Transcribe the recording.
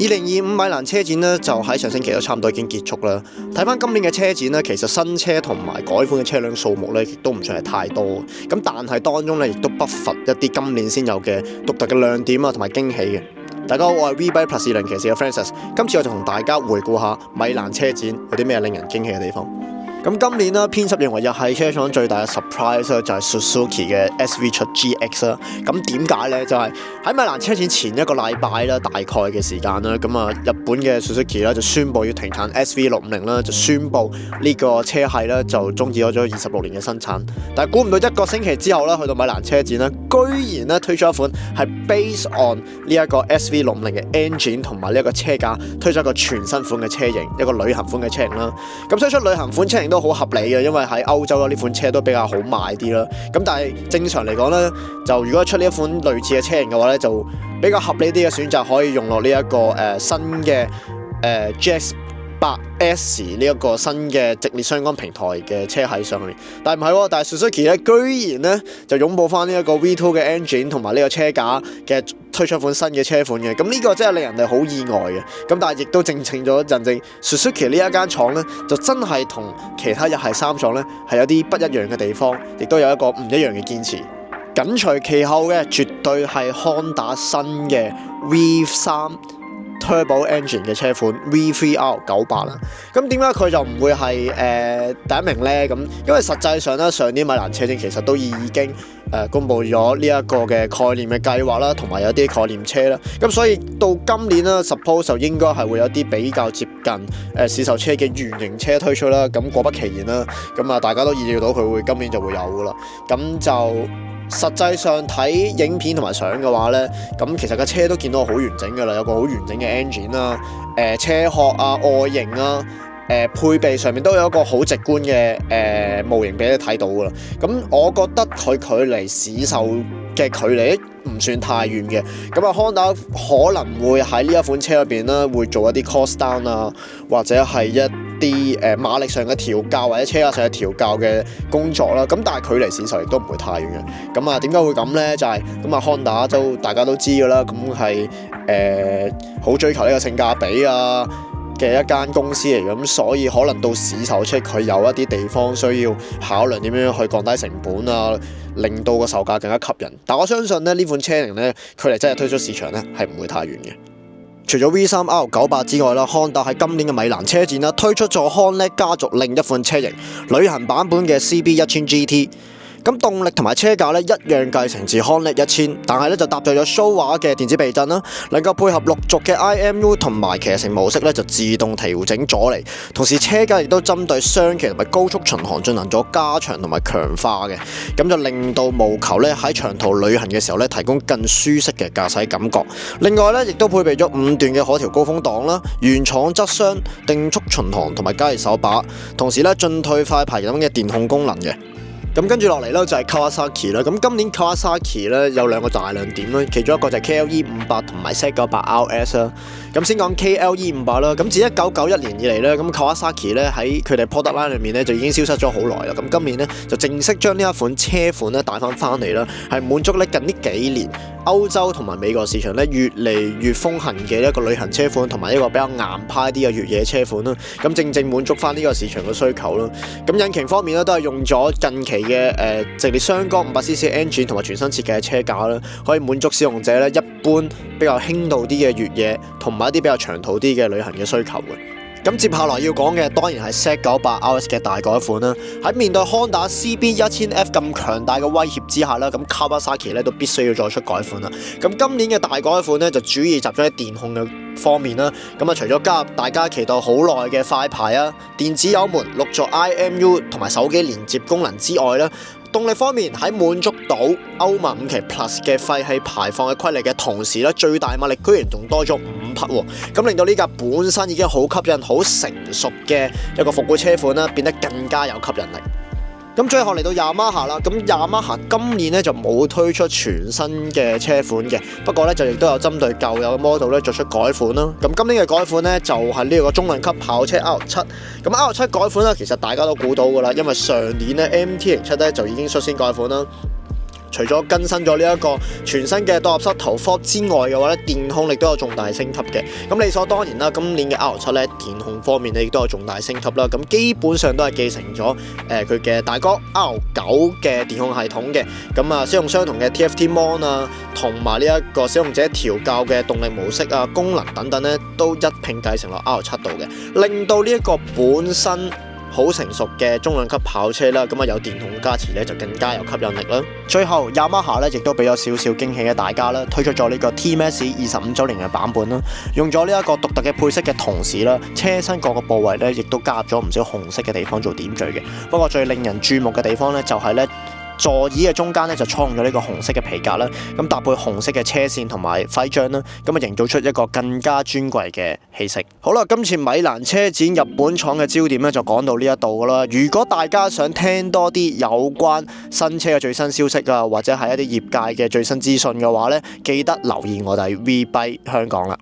2025米蘭車展呢，就喺上星期都差唔多已經結束啦。睇翻今年嘅車展呢，其實新車同埋改款嘅車輛數目呢，亦都唔算係太多。咁但係當中呢，亦都不乏一啲今年先有嘅獨特嘅亮點啊，同埋驚喜嘅。大家好，我係 V-Byte Plus 20騎士嘅 Francis， 今次我就同大家回顧下米蘭車展有啲咩令人驚喜嘅地方。咁今年啦，編輯認為又係車廠最大嘅 surprise 就係 Suzuki 嘅 SV 出 GX 啦。咁點解呢？就係喺米蘭車展前一個禮拜啦，大概嘅時間啦，咁啊日本嘅 Suzuki 啦就宣布要停產 SV650啦，就宣布呢個車系咧就終止咗26年嘅生產。但係估唔到一個星期之後啦，去到米蘭車展啦，居然咧推出一款係 based on 呢一個 SV650嘅 engine 同埋呢一個車架，推出一個全新款嘅車型，一個旅行款嘅車型啦。咁推出旅行款車型都好合理嘅，因為喺歐洲呢款車都比較好賣啲啦。咁但係正常嚟講咧，就如果出呢一款類似嘅車型嘅話咧，就比較合理啲嘅選擇可以用落呢一個新嘅GX8S 呢一個新嘅直列雙缸平台嘅車喺上面。但係唔係喎，但係 Suzuki 咧居然咧就擁抱翻呢一個 V2 嘅 engine 同埋呢個車架嘅推出一款新嘅車款嘅。咁呢個真係令人哋好意外嘅。咁但係亦都證咗 Suzuki 呢一間廠咧就真係同其他日系三廠咧係有啲不一樣嘅地方，亦都有一個唔一樣嘅堅持。緊隨其後嘅絕對係 Honda 新嘅 V3 Turbo Engine 嘅車款 V3R98 啦。咁點解佢就唔會係第一名呢？咁因為實際上咧，上年米蘭車展其實都已經公布咗呢一個嘅概念嘅計劃啦，同埋有啲概念車啦。咁所以到今年啦 ，suppose 就應該係會有啲比較接近市售車嘅原型車推出啦。咁果不其然啦，咁啊大家都意料到佢會今年就會有噶啦。咁就實際上睇影片同埋相嘅話呢，咁其實架車都見到好完整㗎啦，有個好完整嘅 engine 啦，車殼啊、外形啊、配備上面都有一個好直觀嘅模型俾你睇到㗎啦。咁我覺得佢距離市售嘅距離唔算太遠嘅。咁啊 Honda 可能會喺呢一款車入邊咧，會做一啲 cost down 啊，或者係一啲馬力上嘅調校或者車架上嘅調校嘅工作啦。咁但係距離市售亦都唔會太遠嘅。咁啊點解會咁呢？就係咁啊 Honda 都大家都知㗎啦，咁係好追求呢個性價比啊嘅一間公司嚟，咁所以可能到市售車佢有一啲地方需要考慮點樣去降低成本啊，令到個售價更加吸引。但我相信咧呢款車型咧，距離真係推出市場咧係唔會太遠嘅。除咗 V3R98 之外啦，Honda 喺今年嘅米蘭車展啦推出咗 Honda 家族另一款車型旅行版本嘅 CB1000 GT。咁動力同埋車架咧一樣繼承自 Honda 1000，但係咧就搭載咗 Showa 嘅電子避震啦，能夠配合6軸嘅 IMU 同埋騎乘模式咧就自動調整阻尼，同時車架亦都針對雙騎同埋高速巡航進行咗加長同埋強化嘅，咁就令到務求咧喺長途旅行嘅時候咧提供更舒適嘅駕駛感覺。另外咧亦都配備咗5段嘅可調高風檔啦、原廠側箱、定速巡航同埋加熱手把，同時咧進退快排等嘅電控功能嘅。咁跟住落嚟咧就係 Kawasaki 啦，咁今年 Kawasaki 咧有兩個大亮點啦，其中一個就係 KLE500 同埋 Z98RS 啦。咁先講 KLE500 啦，咁自1991年以嚟咧，咁 Kawasaki 咧喺佢哋 product line 裏面咧就已經消失咗好耐啦。咁今年咧就正式將呢一款車款咧帶翻嚟啦，係滿足咧近呢幾年歐洲同埋美國市場咧越嚟越風行嘅一個旅行車款，同埋一個比較硬派啲嘅越野車款啦。咁正滿足翻呢個市場嘅需求啦。咁引擎方面咧都係用咗近期嘅直列雙缸500cc engine 同埋全新設計嘅車架啦，可以滿足使用者咧一般比較輕度啲嘅越野同埋一啲比較長途啲嘅旅行嘅需求嘅。咁接下來要講嘅當然係 Z98RS 嘅大改款啦。喺面對 Honda CB1000F 咁強大嘅威脅之下啦，咁 Kawasaki 咧都必須要再出改款啦。咁今年嘅大改款咧就主要集中喺電控嘅方面啦。咁啊除咗加入大家期待好耐嘅快排啊、電子油門、6軸 IMU 同埋手機連接功能之外咧，動力方面喺滿足到歐盟5期 Plus 嘅廢氣排放嘅規例嘅同時咧，最大馬力居然仲多咗5匹喎，咁令到呢架本身已經好吸引、好成熟嘅一個復古車款啦，變得更加有吸引力。咁最後嚟到 Yamaha 啦，咁 Yamaha 今年咧就冇推出全新嘅車款嘅，不過咧就亦都有針對舊有嘅 model 咧作出改款啦。咁今年嘅改款咧就係呢個中量級跑車 R7，咁 R7 改款咧其實大家都估到噶啦，因為上年咧 MT-07咧就已經率先改款啦。除咗更新咗呢一個全新嘅倒入式頭殼之外嘅話咧，電控亦都有重大升級嘅。咁理所當然啦，今年嘅 R7 咧電控方面咧亦都有重大升級啦。咁基本上都係繼承咗佢嘅大哥 R9 嘅電控系統嘅。咁啊，使用相同嘅 TFT Mon 啊，同埋呢一個使用者調校嘅動力模式啊、功能等等咧，都一併繼承落 R7 度嘅，令到呢一個本身好成熟嘅中量級跑車啦，咁啊有電控加持咧就更加有吸引力啦。最後 Yamaha 咧亦都俾咗少少驚喜嘅大家啦，推出咗呢個 TMS 25週年嘅版本啦，用咗呢一個獨特嘅配色嘅同時啦，車身各個部位咧亦都加入咗唔少紅色嘅地方做點綴嘅。不過最令人注目嘅地方咧就係咧，座椅嘅中間咧就採用咗呢個紅色嘅皮革啦，咁搭配紅色嘅車線同埋徽章啦，咁啊營造出一個更加尊貴嘅氣息。好啦，今次米蘭車展日本廠嘅焦點咧就講到呢一度噶啦。如果大家想聽多啲有關新車嘅最新消息啊，或者係一啲業界嘅最新資訊嘅話咧，記得留意我哋 V-Bike 香港啦。